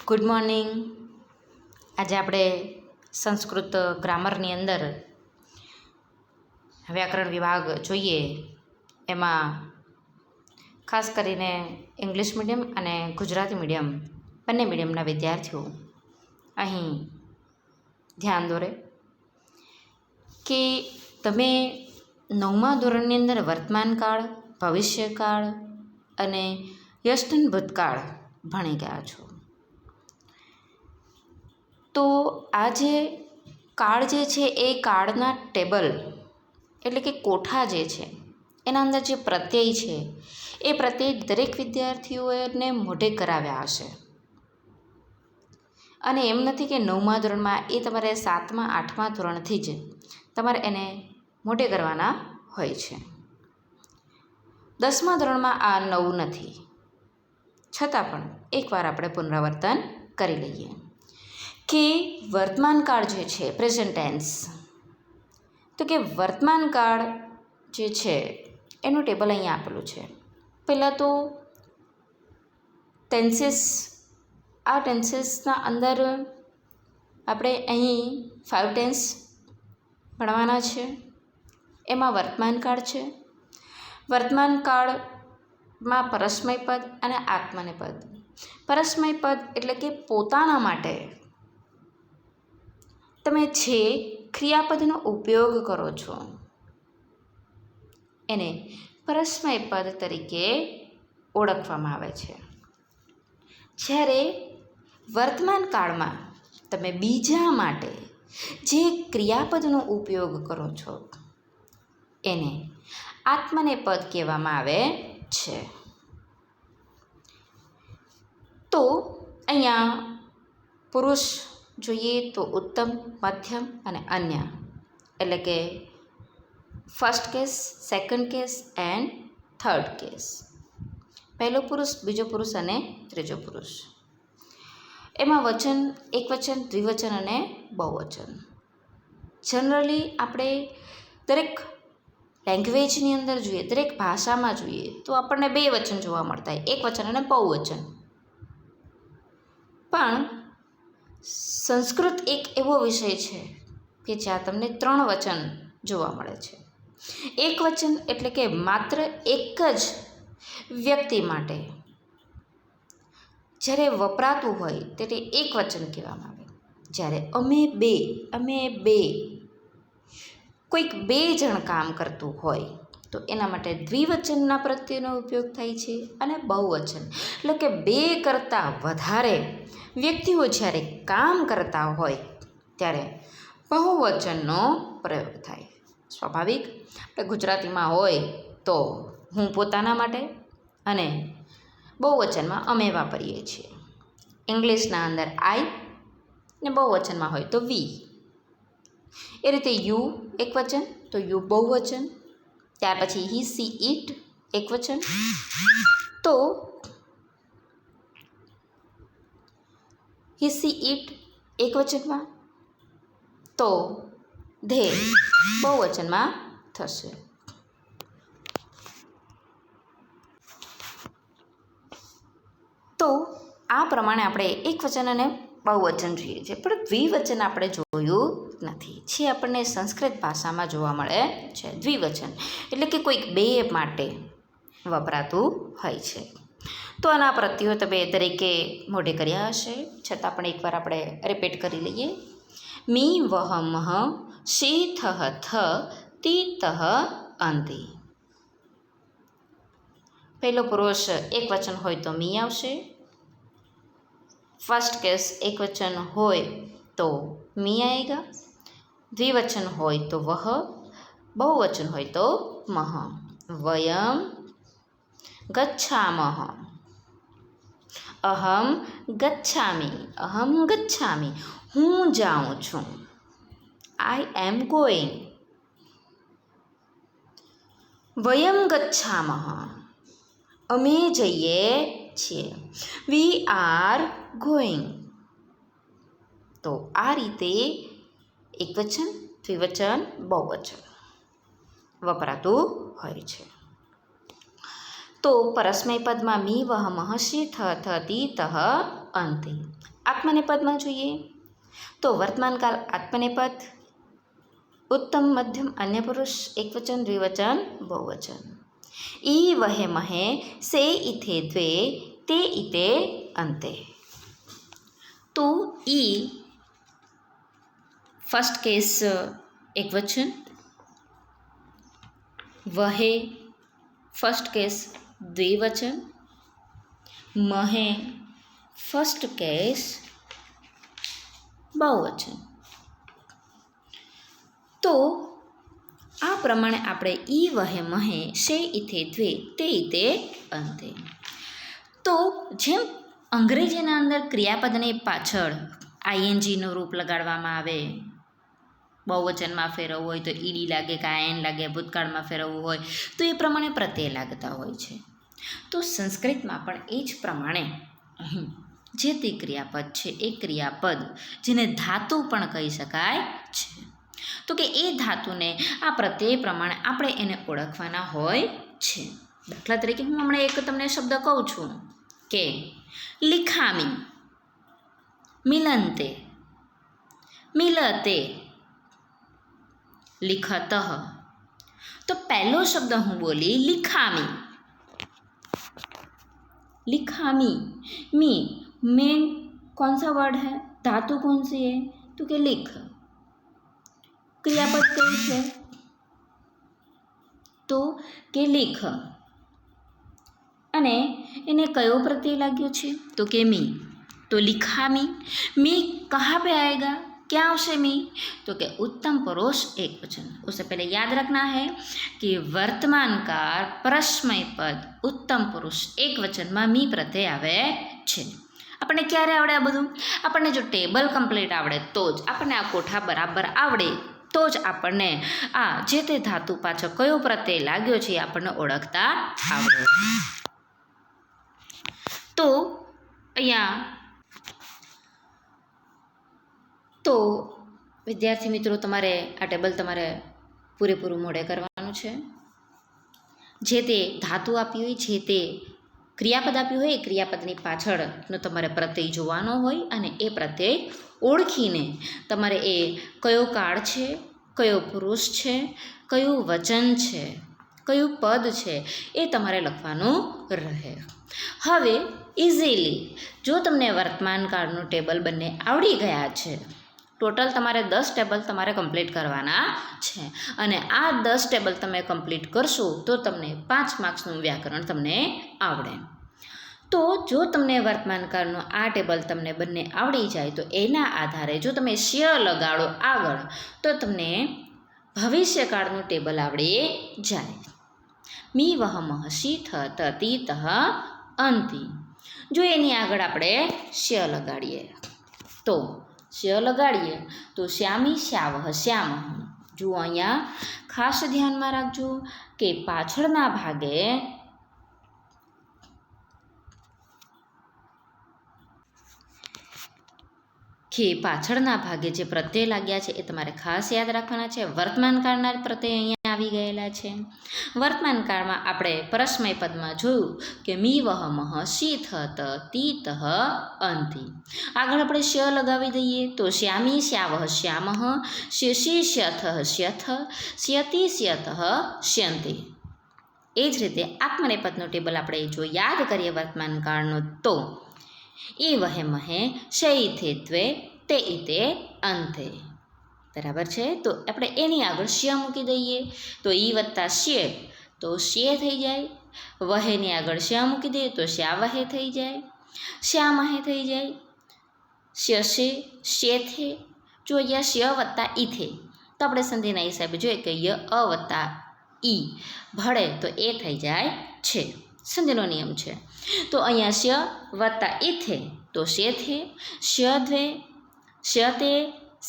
Good morning. આજે આપણે સંસ્કૃત ગ્રામરની અંદર વ્યાકરણ વિભાગ જોઈએ. એમાં ખાસ કરીને ઇંગ્લિશ મીડિયમ અને ગુજરાતી મીડિયમ બંને મીડિયમના વિદ્યાર્થીઓ અહીં ધ્યાન દોરે કે તમે 9મા ધોરણની અંદર વર્તમાનકાળ, ભવિષ્યકાળ અને યષ્ટન ભૂતકાળ ભણી ગયા છો. તો આ જે કાળ જે છે એ કાળના ટેબલ એટલે કે કોઠા જે છે એના અંદર જે પ્રત્યય છે એ પ્રત્યય દરેક વિદ્યાર્થીઓને મોઢે કરાવ્યા હશે. અને એમ નથી કે 9મા ધોરણમાં, એ તમારે 7મા 8મા ધોરણથી જ તમારે એને મોઢે કરવાના હોય છે. 10મા ધોરણમાં આ નવું નથી, છતાં પણ એકવાર આપણે પુનરાવર્તન કરી લઈએ કે વર્તમાનકાળ જે છે પ્રેઝન્ટ ટેન્સ, તો કે વર્તમાનકાળ જે છે એનું ટેબલ અહીંયા આપેલું છે. પહેલાં તો ટેન્સીસ, આ ટેન્સીસના અંદર આપણે અહીં 5 ટેન્સ ભણવાના છે. એમાં વર્તમાનકાળ છે. વર્તમાનકાળમાં પરસ્મય પદ અને આત્મનેપદ પદ. પરસ્મય પદ એટલે કે પોતાના માટે તમે જે ક્રિયાપદનો ઉપયોગ કરો છો એને પરસ્મય પદ તરીકે ઓળખવામાં આવે છે. જ્યારે વર્તમાન કાળમાં તમે બીજા માટે જે ક્રિયાપદનો ઉપયોગ કરો છો એને આત્મનેપદ કહેવામાં આવે છે. તો અહીંયા પુરુષ જોઈએ તો ઉત્તમ, મધ્યમ અને અન્ય, એટલે કે first case, second case and third case. પહેલો પુરુષ, બીજો પુરુષ અને ત્રીજો પુરુષ. એમાં વચન, એકવચન, દ્વિવચન અને બહુવચન. જનરલી આપણે દરેક લેંગ્વેજની અંદર જોઈએ, દરેક ભાષામાં જોઈએ તો આપણને 2 વચન જોવા મળતા હોય, એકવચન અને બહુવચન. પણ સંસ્કૃત એક એવો વિષય છે કે જ્યાં તમને 3 વચન જોવા મળે છે. એક વચન એટલે કે માત્ર એક જ વ્યક્તિ માટે જ્યારે વપરાતું હોય ત્યારે એક વચન કહેવામાં આવે. જ્યારે અમે બે કોઈક 2 જણ કામ કરતું હોય તો એના માટે દ્વિવચનના પ્રત્યયનો ઉપયોગ થાય છે. અને બહુવચન એટલે કે 2 કરતાં વધારે વ્યક્તિઓ જ્યારે કામ કરતા હોય ત્યારે બહુવચનનો પ્રયોગ થાય. સ્વાભાવિક, આપણે ગુજરાતીમાં હોય તો હું પોતાના માટે અને બહુવચનમાં અમે વાપરીએ છીએ. ઇંગ્લિશના અંદર આઈ ને બહુવચનમાં હોય તો વી. એ રીતે યુ એકવચન તો યુ બહુવચન. ત્યાર પછી હી, સી, ઇટ એકવચન તો હી, સી, ઇટ એકવચનમાં તો ધે બહુવચનમાં થશે. તો આ પ્રમાણે આપણે એકવચન અને બહુવચન જોઈએ છીએ, પણ દ્વિવચન આપણે જોયું નથી. જે આપણને સંસ્કૃત ભાષામાં જોવા મળે છે દ્વિવચન એટલે કે કોઈક 2 માટે વપરાતું હોય છે. તો આના પ્રત્યયો તમે દરેકે મોઢે કર્યા હશે, છતાં પણ એકવાર આપણે રિપીટ કરી લઈએ. મી વહ મહ શી થહ થ તી તહ અંતિ. પહેલો પુરુષ એકવચન હોય તો મી આવશે. ફર્સ્ટ કેસ એકવચન હોય તો મી આएगा. દ્વિવચન હોય તો વહ, બહુવચન હોય તો મહ. વયમ ગચ્છામહ, અહમ ગચ્છામિ, હું જાઉં છું. આઈ એમ ગોઈંગ. વયમ ગચ્છામહ, અમે જઈએ છીએ. We are going. તો આ રીતે એકવચન, દ્વિવચન, બહુવચન વપરાતું હોય છે. તો પરસ્મય પદમાં મી વહ મહ શી થ તી તહ અંતિ. આત્મનેપદમાં જોઈએ તો વર્તમાનકાળ આત્મનેપદ, ઉત્તમ મધ્યમ અન્ય પુરુષ એકવચન દ્વિવચન બહુવચન. ઈ વહે મહે સે ઇથે દ્વે તે ઇતે અંતે. તો ઈ ફર્સ્ટ કેસ એકવચન, વહે ફર્સ્ટ કેસ દ્વિવચન, મહે ફર્સ્ટ કેસ બહુવચન. તો આ પ્રમાણે આપણે ઈ વહે મહે શે ઇથે દ્વે તે ઇતે અંતે. તો જેમ અંગ્રેજીના અંદર ક્રિયાપદની પાછળ આઈએનજીનું રૂપ લગાડવામાં આવે, બહુવચનમાં ફેરવવું હોય તો ઈડી લાગે કે આયન લાગે, ભૂતકાળમાં ફેરવવું હોય તો એ પ્રમાણે પ્રત્યય લાગતા હોય છે. તો સંસ્કૃતમાં પણ એ જ પ્રમાણે અહીં જે તે ક્રિયાપદ છે એ ક્રિયાપદ જેને ધાતુ પણ કહી શકાય છે, તો કે એ ધાતુને આ પ્રત્યય પ્રમાણે આપણે એને ઓળખવાના હોય છે. દાખલા તરીકે હું હમણાં એક તમને શબ્દ કહું છું કે લિખામી, મિલંતે, મિલતે, લિખતઃ. તો પહેલો શબ્દ હું બોલી લિખામી, लिखामी, मी, में कौन सा वर्ड है, धातु कौन सी है, तो कि लिख. क्रियापद कौन है, तो कि लिख. અને એને કયો પ્રત્યય લાગ્યો છે, તો કે મી. તો लिखामी, मी कहाँ पे आएगा, क्या આવશે મી, तो कि उत्तम पुरुष एक वचन. उससे पहले याद रखना है कि वर्तमान काल परस्मय पद उत्तम पुरुष एक वचનમાં મી પ્રત્યય આવે છે. આપણને ક્યારે આવડે આ બધું? આપણને જો ટેબલ કમ્પ્લીટ આવડે તો જ, આપણને આ કોઠા બરાબર આવડે તો જ આપણને આ જે તે ધાતુ પાછળ કયો પ્રત્યય લાગ્યો છે એ આપણને ઓળખતા આવડે. તો અહીંયા તો વિદ્યાર્થી મિત્રો તમારે આ ટેબલ તમારે પૂરેપૂરું મોઢે કરવાનું છે. જે તે ધાતુ આપી હોય, જે તે ક્રિયાપદ આપ્યું હોય એ ક્રિયાપદની પાછળનો તમારે પ્રત્યય જોવાનો હોય અને એ પ્રત્યય ઓળખીને તમારે એ કયો કાળ છે, કયો પુરુષ છે, કયું વચન છે, કયું પદ છે એ તમારે લખવાનું રહે. હવે ઇઝીલી જો તમને વર્તમાન કાળનું ટેબલ બંને આવડી ગયા છે, ટોટલ તમારે 10 ટેબલ તમારે કમ્પ્લીટ કરવાના છે અને આ 10 ટેબલ તમે કમ્પ્લીટ કરશો તો તમને 5 માર્ક્સનું વ્યાકરણ તમને આવડે. તો જો તમને વર્તમાન કાળનું આ ટેબલ તમને બંને આવડી જાય તો એના આધારે જો તમે શ્ય લગાડો આગળ તો તમને ભવિષ્યકાળનું ટેબલ આવડી જાય. મી વહ મહ શીથ તતી તહ અંતિ. જો એની આગળ આપણે શ્ય લગાડીએ તો શ્ય લગાડીએ તો શ્યામી શ્યાવહ શ્યામહ. જુઓ અહીંયા ખાસ ધ્યાનમાં રાખજો કે પાછળના ભાગે જે પ્રત્યય લાગ્યા છે એ તમારે ખાસ યાદ રાખવાના છે. વર્તમાન કાળના પ્રત્યય અહીંયા આવી ગયેલા છે. વર્તમાન કાળમાં આપણે પરસ્મય પદમાં જોયું કે મી વહ મહ શીથ તી તહ અંતિ. આગળ આપણે શ્ય લગાવી દઈએ તો શ્યામી શ્યાવહ શ્યામહ, શ્યસી શ્યથ શ્યથ, શ્યતી શ્યતઃ શ્યંતિ. એ જ રીતે આત્મનેપદનું ટેબલ આપણે જો યાદ કરીએ વર્તમાન કાળનો તો ઈ વહે મહે શૈથે ત્વે તે ઇતે અંતે. બરાબર છે. તો આપણે એની આગળ શ્ય મૂકી દઈએ તો ઈ વત્તા શ્ય તો શ્ય થઈ જાય. વહેની આગળ શ્ય મૂકી દઈએ તો શ્યાવહે થઈ જાય, શ્યામહે થઈ જાય, શ્યશે શ્યેથે. જો અહીંયા શ્ય વત્તા ઈથે તો આપણે સંધિના હિસાબે જોઈએ કે ય અ વત્તા ઈ ભળે તો એ થઈ જાય છે, સંધિનો નિયમ છે. તો અહીંયા શ્ય વત્તા ઈથે તો શેથે, શ્યધ્વે, શ્યતે,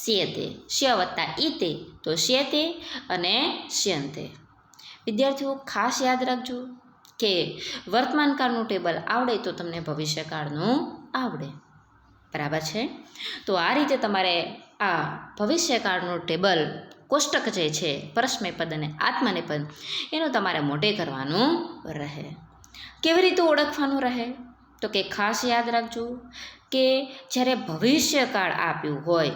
શ્યેતે. શ્ય વત્તા ઈતે તો શ્યેતે અને શ્યંતે. વિદ્યાર્થીઓ ખાસ યાદ રાખજો કે વર્તમાન કાળનું ટેબલ આવડે તો તમને ભવિષ્યકાળનું આવડે. બરાબર છે. તો આ રીતે તમારે આ ભવિષ્યકાળનું ટેબલ કોષ્ટક જે છે પરસ્મય પદ અને આત્મનેપદ એનું તમારે મોઢે કરવાનું રહે. કેવી રીતે ઓળખવાનું રહે તો કે ખાસ યાદ રાખજો કે જ્યારે ભવિષ્યકાળ આપ્યું હોય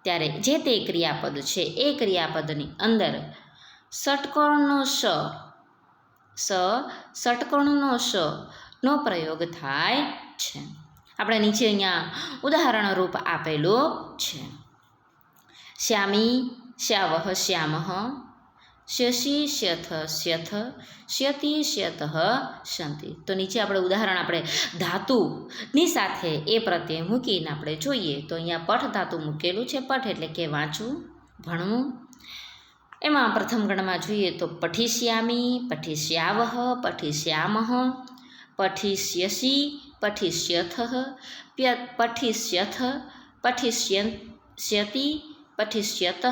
ત્યારે જે તે ક્રિયાપદ છે એ ક્રિયાપદની અંદર ષટકોણનો ષટકોણનો નો પ્રયોગ થાય છે. આપણે નીચે અહીંયા ઉદાહરણ રૂપ આપેલું છે. શ્યામી શ્યાવહ શ્યામઃ, શ્યસી શ્યથ શ્યથ, શ્યતિ શ્યતઃ શંતિ. તો નીચે આપણે ધાતુની સાથે એ પ્રત્યય મૂકીને આપણે જોઈએ તો અહીંયા પઠ ધાતુ મૂકેલું છે. પઠ એટલે કે વાંચવું, ભણવું. એમાં પ્રથમ ગણમાં જોઈએ તો પઠિષ્યામી, પઠિષ્યાવહ, પઠિષ્યામઃ, પઠિષ્યસી, પઠિષ્યથઃ, પઠિષ્યથ, પઠિષ્યતિ, પઠિષ્યતઃ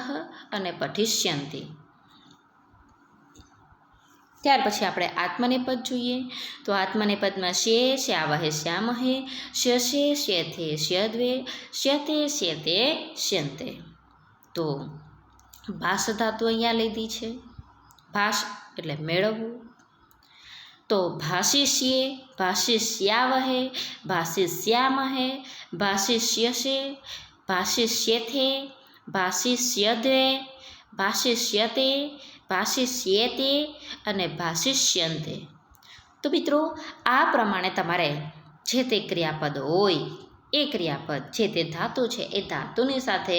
અને પઠિષ્યન્તિ. ત્યાર પછી આપણે આત્મનેપદ જોઈએ તો આત્મનેપદમાં શ્યાવહે શ્યામહે, શ્યસે શ્યેથે શ્યદ્વે, શ્યતે શ્યેતે શ્યન્તે. તો ભાષ ધાતુ અહીંયા લીધી છે. ભાષ એટલે મેળવવું. તો ભાષિષ્યે, ભાષિષ્યાવહે, ભાષિષ્યામહે, ભાષિષ્યસે, ભાષિષ્યેથે, ભાષિષ્યદ્વે, ભાષિષ્યતે, ભાષિષ્યેતે અને ભાષિષ્યન્તે. તો મિત્રો આ પ્રમાણે તમારે જે તે ક્રિયાપદ હોય એ ક્રિયાપદ જે તે ધાતુ છે એ ધાતુની સાથે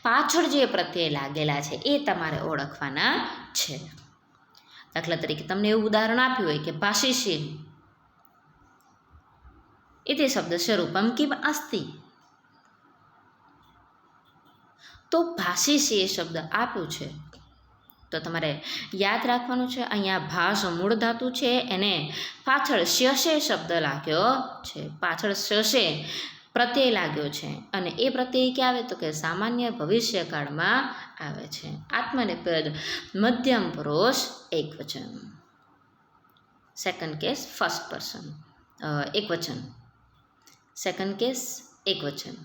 પાછળ જે પ્રત્યય લાગેલા છે એ તમારે ઓળખવાના છે. દાખલા તરીકે તમને એવું ઉદાહરણ આપ્યું હોય કે ભાષિષ્ય इति शब्दस्वरूपं किम् अस्ति. તો ભાષિષ્ય શબ્દ આપ્યું છે તો તમારે યાદ રાખવાનું છે. અહીંયા ભાષ મૂળ ધાતુ છે, એને પાછળ શ્યસે શબ્દ લાગ્યો છે, પાછળ શ્યસે પ્રત્યય લાગ્યો છે અને એ પ્રત્યય ક્યાં આવે તો કે સામાન્ય ભવિષ્યકાળમાં આવે છે. આત્મનેપદ મધ્યમ પુરુષ એકવચન, સેકન્ડ કેસ ફર્સ્ટ પર્સન એકવચન, સેકન્ડ કેસ એકવચન.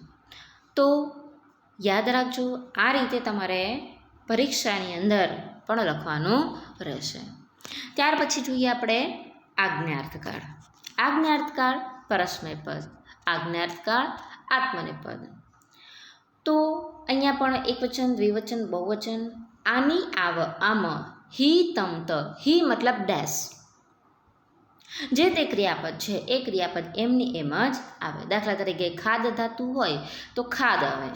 તો યાદ રાખજો, આ રીતે તમારે પરીક્ષાની અંદર પણ લખવાનું રહેશે. ત્યાર પછી જોઈએ આપણે આજ્ઞાર્થકાળ. આજ્ઞાર્થકાળ પરસ્મય પદ, આજ્ઞાર્થકાળ આત્મનેપદ. તો અહીંયા પણ એકવચન, દ્વિવચન, બહુવચન. આની આમ હિ તમ ત, હિ મતલબ ડેશ. જે તે ક્રિયાપદ છે એ ક્રિયાપદ એમની એમ જ આવે. દાખલા તરીકે ખાદ ધાતુ હોય તો ખાદ આવે.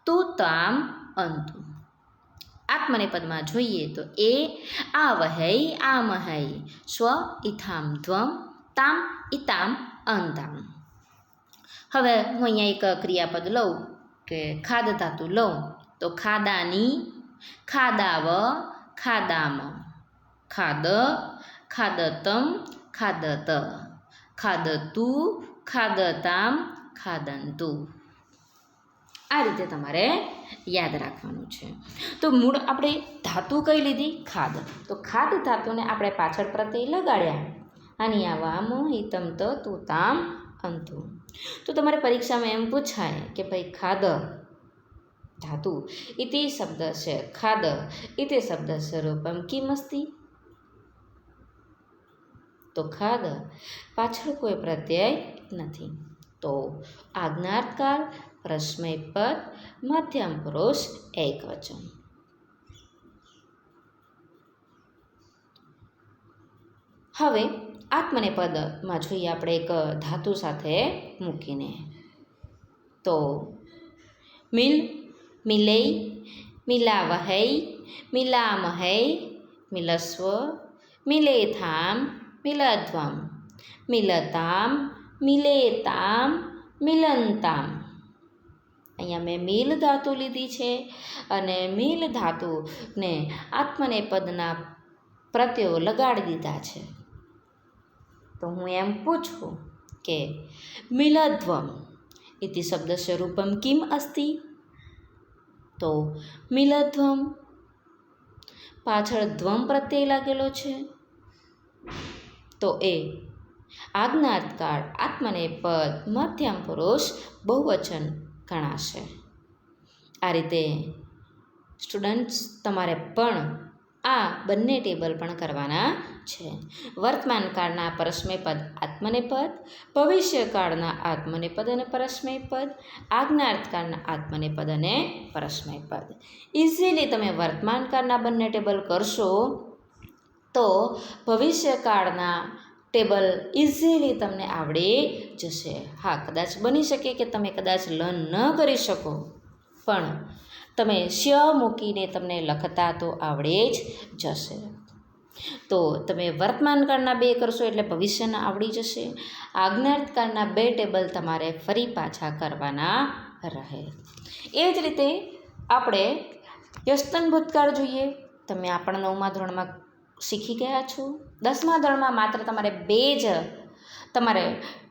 તું તામ અંતુ. આત્મનેપદમાં જોઈએ તો એ આવહૈ આમહૈ, સ્વ ઇથામ ધ્વમ, તામ ઇતામ અંતામ. હવે હું અહીંયા એક ક્રિયાપદ લઉં કે ખાદ ધાતુ લઉં તો ખાદાની, ખાદાવ, ખાદામ, ખાદ, ખાદતમ, ખાદત, ખાદતુ, ખાદતામ, ખાદંતુ. આ રીતે તમારે યાદ રાખવાનું છે. તો મૂળ આપણે ધાતુ કઈ લીધી? ખાદ. તો ખાદ ધાતુને આપણે પાછળ પ્રત્યય લગાડ્યા. આની આવામ હિતમ ત તું તામ અંતુ. તો તમારે પરીક્ષામાં એમ પૂછાય કે ભાઈ ખાદ ધાતુ ઇતિ શબ્દ છે, ખાદ ઇતિ શબ્દ સ્વરૂપમ કિમ અસ્તિ. તો ખાદ પાછળ કોઈ પ્રત્યય નથી. તો આજ્ઞાર્થકાળ, પ્રશ્મય પદ, મધ્યમ પુરુષ એકવચન. હવે આત્મનેપદમાં જોઈએ આપણે એક ધાતુ સાથે મૂકીને. તો મિલ, મિલૈ, મિલાવહૈ, મિલામહૈ, મિલસ્વ, મિલેથામ, મિલધ્વમ, મિલતામ, મિલેતામ, મિલંતામ. અહીંયા મેં મિલ ધાતુ લીધી છે અને મિલ ધાતુને આત્મનેપદના પ્રત્યયો લગાડી દીધા છે. તો હું એમ પૂછું કે મિલધ્વમ ઇતિ શબ્દ સ્વરૂપમ કિમ અસ્તિ. તો મિલધ્વમ પાછળ ધ્વમ પ્રત્યય લાગેલો છે તો એ આજ્ઞાર્થકાળ, આત્મનેપદ, મધ્યમ પુરુષ બહુવચન ગણાશે. આ રીતે સ્ટુડન્ટ્સ તમારે પણ આ બંને ટેબલ પણ કરવાના છે. વર્તમાનકાળના પરસ્મયપદ આત્મનેપદ, ભવિષ્યકાળના આત્મનેપદ અને પરસ્મયપદ, આજ્ઞાર્થકાળના આત્મનેપદ અને પરસ્મયપદ. ઇઝીલી તમે વર્તમાનકાળના બંને ટેબલ કરશો તો ભવિષ્યકાળના ટેબલ ઇઝીલી તમને આવડી જશે. હા, કદાચ બની શકે કે તમે કદાચ લર્ન ન કરી શકો, પણ તમે શ્ય મૂકીને તમને લખતા તો આવડે જ જશે. તો તમે વર્તમાનકાળના 2 કરશો એટલે ભવિષ્યના આવડી જશે. આજ્ઞાર્થકાળના 2 ટેબલ તમારે ફરી પાછા કરવાના રહે. એ જ રીતે આપણે યસ્તન ભૂતકાળ જોઈએ. તમે આપણા 9મા ધોરણમાં શીખી ગયા છો. 10મા ધોરણમાં માત્ર તમારે 2 જ તમારે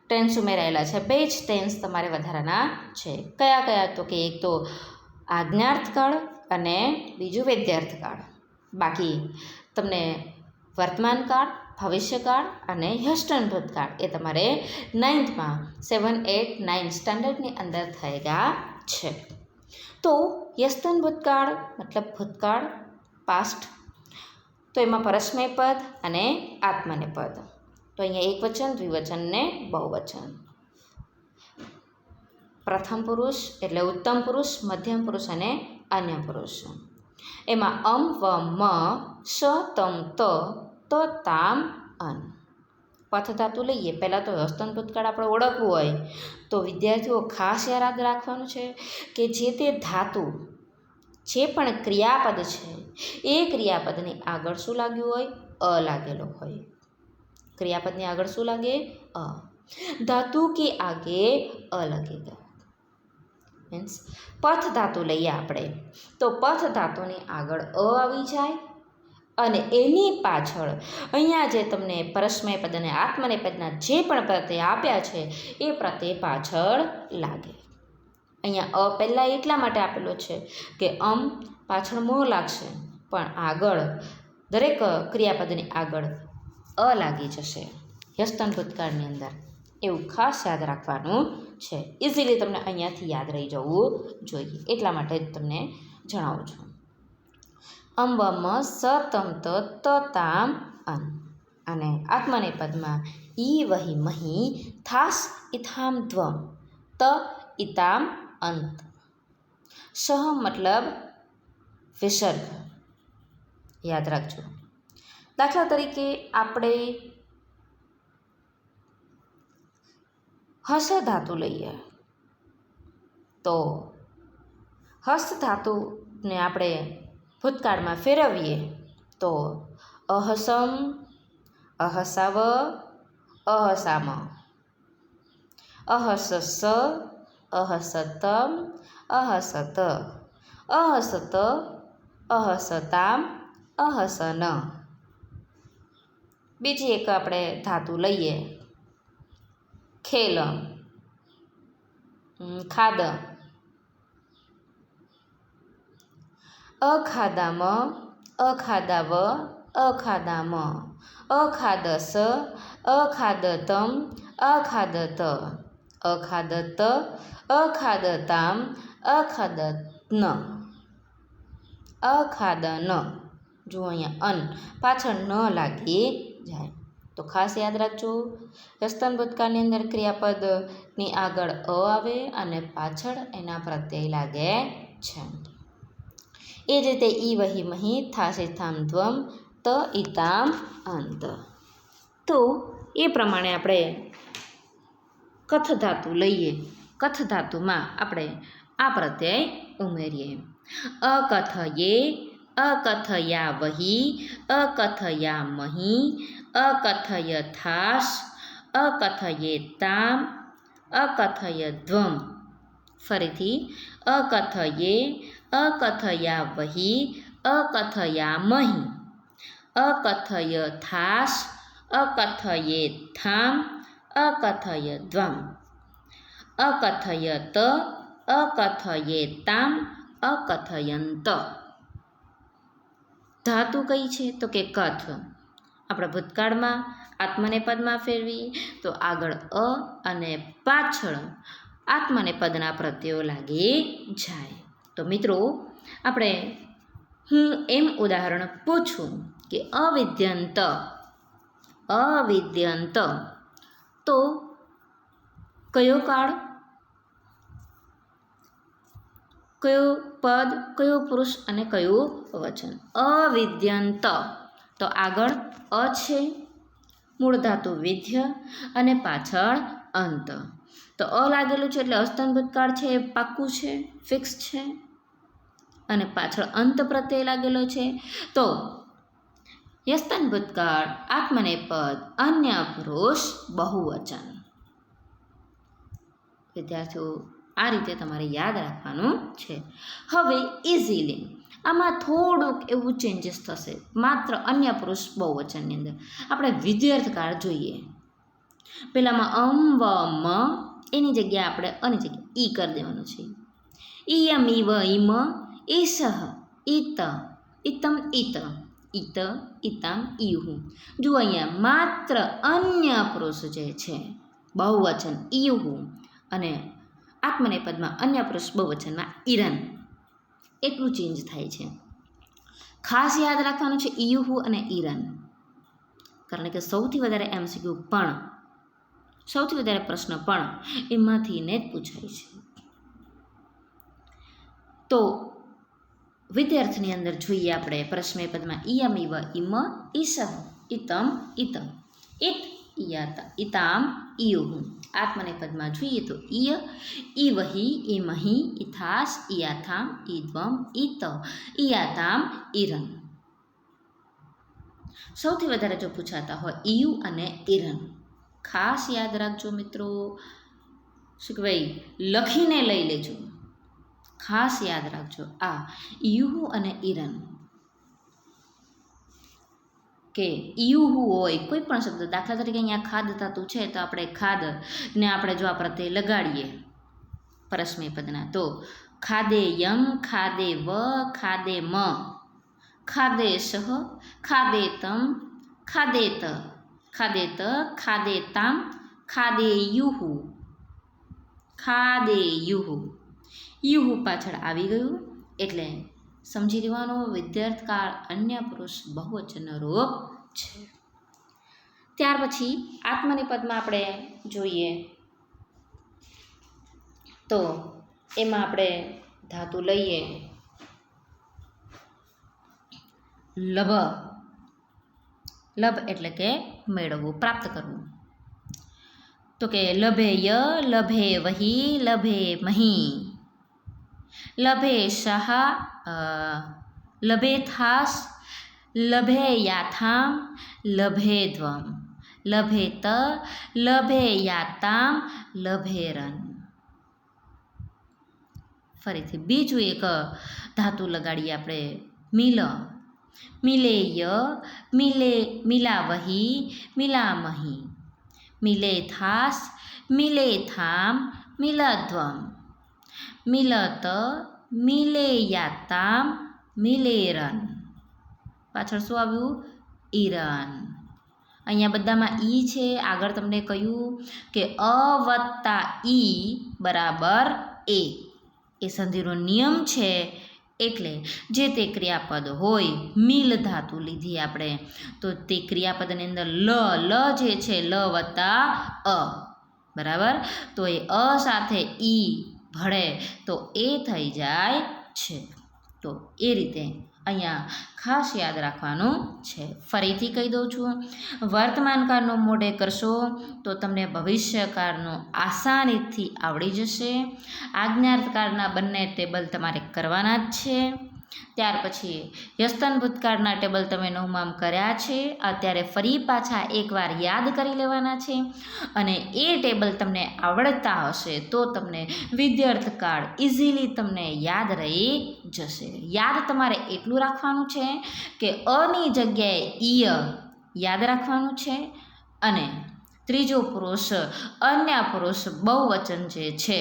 ટેન્સ ઉમેરાયેલા છે. 2 જ ટેન્સ તમારે વધારાના છે. કયા કયા? તો કે એક તો આજ્ઞાર્થકાળ અને બીજું વૈદ્યાર્થકાળ. બાકી તમને વર્તમાનકાળ, ભવિષ્યકાળ અને યસ્તન ભૂતકાળ એ તમારે 9થમાં 7, 8, 9 સ્ટાન્ડર્ડની અંદર થઈ ગયા છે. તો યસ્તન ભૂતકાળ મતલબ ભૂતકાળ, પાસ્ટ. તો એમાં પરસ્મયપદ અને આત્મનેપદ. તો અહીંયા એકવચન, દ્વિવચન ને બહુવચન. પ્રથમ પુરુષ એટલે ઉત્તમ પુરુષ, મધ્યમ પુરુષ અને અન્ય પુરુષ. એમાં વ, મ, સ, તમ, ત, તામ, અન. પથ ધાતુ લઈએ. પહેલાં તો યસ્તન ભૂતકાળ આપણે ઓળખવું હોય તો વિદ્યાર્થીઓ ખાસ યાદ રાખવાનું છે કે જે તે ધાતુ, જે પણ ક્રિયાપદ છે એ ક્રિયાપદની આગળ શું લાગ્યું હોય? અ લાગેલો હોય. ક્રિયાપદની આગળ શું લાગે? અ. ધાતુ કે આગે અ લગેગા. મીન્સ પથ ધાતુ લઈએ આપણે તો પથ ધાતુની આગળ અ આવી જાય અને એની પાછળ અહીંયા જે તમને પરસ્મયપદ અને આત્મનેપદના જે પણ પ્રત્યય આપ્યા છે એ પ્રત્યય પાછળ લાગે. અહીંયા અ પહેલાં એટલા માટે આપેલો છે કે પાછળ મોં લાગશે, પણ આગળ દરેક ક્રિયાપદની આગળ અ લાગી જશે યસ્તન ભૂતકાળની અંદર. એવું ખાસ યાદ રાખવાનું છે. ઇઝીલી તમને અહીંયાથી યાદ રહી જવું જોઈએ, એટલા માટે જ તમને જણાવું છું. વ, મ, સ, તમ, ત, તામ, અન. અને આત્મનેપદમાં ઈ, વહી, મહી, થાસ, ઇથામ, ધ્વમ, ત, ઇતામ, અંત. સહ મતલબ વિસર્ગ. યાદ રાખજો. દાખલા તરીકે આપણે હસ ધાતુ લઈએ તો હસ્ત ધાતુને આપણે ભૂતકાળમાં ફેરવીએ તો અહસમ, અહસાવ, અહસામ, અહસસ, અહસતમ, અહસત, અહસત, અહસતામ, અહસન. બીજી એક આપણે ધાતુ લઈએ ખેલ, ખાદ, અખાદામ, અખાદાવ, અખાદામ, અખાદસ, અખાદતમ, અખાદત, અખાદત, અખાદતામ, અખાદન, અખાદન. જુઓ અહીંયા અન પાછળ ન લાગી જાય તો ખાસ યાદ રાખજો. યસ્તન ભૂતકાળની અંદર ક્રિયાપદની આગળ અ આવે અને પાછળ એના પ્રત્યય લાગે છે. એ જ રીતે ઈ, વહી, મહી, થાસ, ઇથામ, ધ્વમ, ત, ઇતામ, અંત. તો એ પ્રમાણે આપણે કથ ધાતુ લઈએ. કથ ધાતુમાં આપણે આ પ્રત્યય ઉમેરીએ. અકથયે, અકથયા વહી, અકથયા મહી, અકથય થાસ, અકથયે તામ, અકથય ધ્વમ. ફરીથી અકથયે, અકથયા વહી, અકથયા મહી, અકથય થાસ, અકથયે થામ, અકથય ધ્વમ, અકથયત, અકથયે તામ, અકથયંત. ધાતુ કઈ છે? તો કે કથ. આપણે ભૂતકાળમાં આત્મનેપદમાં ફેરવી તો આગળ અ અને પાછળ આત્મનેપદના પ્રત્યયો લાગી જાય. તો મિત્રો આપણે હું એમ ઉદાહરણ પૂછું કે અવિદ્યંત અવિદ્યંત. તો કયો કાળ, કયો પદ, કયો પુરુષ અને કયું વચન? અવિદ્યંત. તો આગળ અ છે, મૂળ ધાતુ વિધ્ય અને પાછળ અંત. તો અ લાગેલું છે એટલે અસ્તન ભૂતકાળ છે એ પાક્કું છે, ફિક્સ છે. અને પાછળ અંત પ્રત્યય લાગેલો છે. તો યસ્તન ભૂતકાળ, આત્મનેપદ, અન્ય પુરુષ, બહુવચન. વિદ્યાર્થીઓ આ રીતે તમારે યાદ રાખવાનું છે. હવે ઇઝીલી આમાં થોડુંક એવું ચેન્જીસ થશે, માત્ર અન્ય પુરુષ બહુવચનની અંદર. આપણે વિદ્યાર્થકાળ જોઈએ. પહેલાંમાં વ મ એની જગ્યાએ આપણે અની જગ્યાએ ઈ કરી દેવાનું છે. ઈયમ ઈવ ઈમ, ઈસહ ઈત, ઈતમ ઈત, ઈત ઈતામ ઈહુ. જુઓ અહીંયા માત્ર અન્ય પુરુષ જે છે બહુવચન ઈહુ અને આત્મનેપદમાં અન્ય પુરુષ બહુવચનમાં ઈરન, એટલું ચેન્જ થાય છે. ખાસ યાદ રાખવાનું છે ઈહુ અને ઈરન, કારણ કે સૌથી વધારે MCQ પણ, સૌથી વધારે પ્રશ્ન પણ એમાંથીને જ પૂછાય છે. તો વિદ્યાર્થીની અંદર જોઈએ આપણે પ્રશ્ન પદમાં ઈયમ ઈવ ઈમ, ઈસહ ઈતમ ઈત, ઈત ઈયાત ઈતામ ઈયુહુ. આત્મનેપદમાં જોઈએ તો ઈય, ઈવહી, ઈમહી, ઈથાસ, ઈયાથામ, ઈદ્વમ, ઈત, ઈયાતામ, ઈરન. સૌથી વધારે જો પૂછાતા હોય ઈયુ અને ઈરન. ખાસ યાદ રાખજો મિત્રો, શું કહેવાય, લખીને લઈ લેજો, ખાસ યાદ રાખજો આ ઈયુહુ અને ઈરન. કે ઈયુહુ હોય કોઈ પણ શબ્દ, દાખલા તરીકે અહીંયા ખાદ થતું છે તો આપણે ખાદ ને આપણે જો આ પ્રત્યે લગાડીએ પરસ્મય પદના, તો ખાદે યમ, ખાદે વ, ખાદે મ, ખાદે સહ, ખાદે તમ, ખાદે ત, ખાદે ત, ખાદે તામ, ખાદે યુહુ, ખાદે યુહુ. યુહુ પાછળ આવી ગયું એટલે સમજી લેવાનો વિદ્યાર્થકાળ અન્ય પુરુષ બહુવચનનો રૂપ છે. ત્યાર પછી આત્મનેપદમાં આપણે જોઈએ તો એમાં આપણે ધાતુ લઈએ લભ. લભ એટલે કે મેળવવું, પ્રાપ્ત કરવું. તો કે લભે ય, લભે વહી, લભે મહી, લભે શાહ, લભે થાસ, લભે યાથામ, લભે ધ્વમ, લભે ત, લભે યાતામ, લભેરન. ફરીથી બીજું એક ધાતુ લગાડીએ આપણે મિલ. મિલે ય, મિલે મિલાવહી, મિલામહી, મિલે થાસ, મિલે થામ, મિલધ્વમ, મિલત, મિલેયાતામ, મિલેરન. પાછળ શું આવ્યું? ઈરન. અહીંયા બધામાં ઈ છે. આગળ તમને કહ્યું કે અ વત્તા ઈ બરાબર એ, એ સંધિનો નિયમ છે. એટલે જે તે ક્રિયાપદ હોય, મિલ ધાતુ લીધી આપણે, તો તે ક્રિયાપદની અંદર લ, લ જે છે લ વત્તા અ, બરાબર. તો એ અ સાથે ઈ ભળે તો એ થઈ જાય છે. તો એ રીતે અહીંયા ખાસ યાદ રાખવાનું છે. ફરીથી કહી દઉં છું, વર્તમાનકાળનો મોઢે કરશો તો તમને ભવિષ્યકાળનો આસાનીથી આવડી જશે. આજ્ઞાર્થકાળના બંને ટેબલ તમારે કરવાના જ છે. ત્યાર પછી યસ્તન ભૂતકાળના ટેબલ તમે નવમામ કર્યા છે, અત્યારે ફરી પાછા એકવાર યાદ કરી લેવાના છે. અને એ ટેબલ તમને આવડતા હશે તો તમને વિદ્યાર્થકાળ ઇઝીલી તમને યાદ રહી જશે. યાદ તમારે એટલું રાખવાનું છે કે અની જગ્યાએ ઈય યાદ રાખવાનું છે, અને ત્રીજો પુરુષ અન્ય પુરુષ બહુવચન જે છે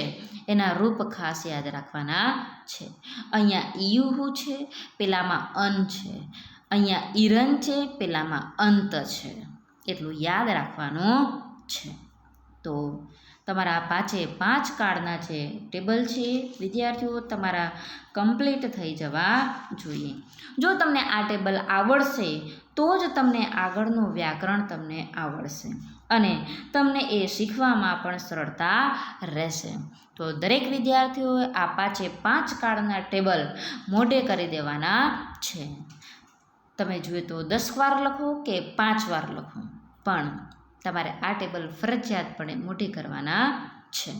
એના રૂપ ખાસ યાદ રાખવાના છે. અહીંયા ઈયુહુ છે, પેલામાં અન છે, અહીંયા ઈરન છે, પેલામાં અંત છે, એટલું યાદ રાખવાનું છે. તો તમારા 5 કાળના જે ટેબલ છે વિદ્યાર્થીઓ તમારા કમ્પ્લીટ થઈ જવા જોઈએ. જો તમને આ ટેબલ આવડશે તો જ તમને આગળનું વ્યાકરણ તમને આવડશે અને તમને એ શીખવામાં પણ સરળતા રહેશે. તો દરેક વિદ્યાર્થીઓએ આ 5 કાર્ડના ટેબલ મોઢે કરી દેવાના છે. તમે જોઈએ તો 10 વાર લખો કે 5 વાર લખો, પણ તમારે આ ટેબલ ફરજિયાતપણે મોઢે કરવાના છે.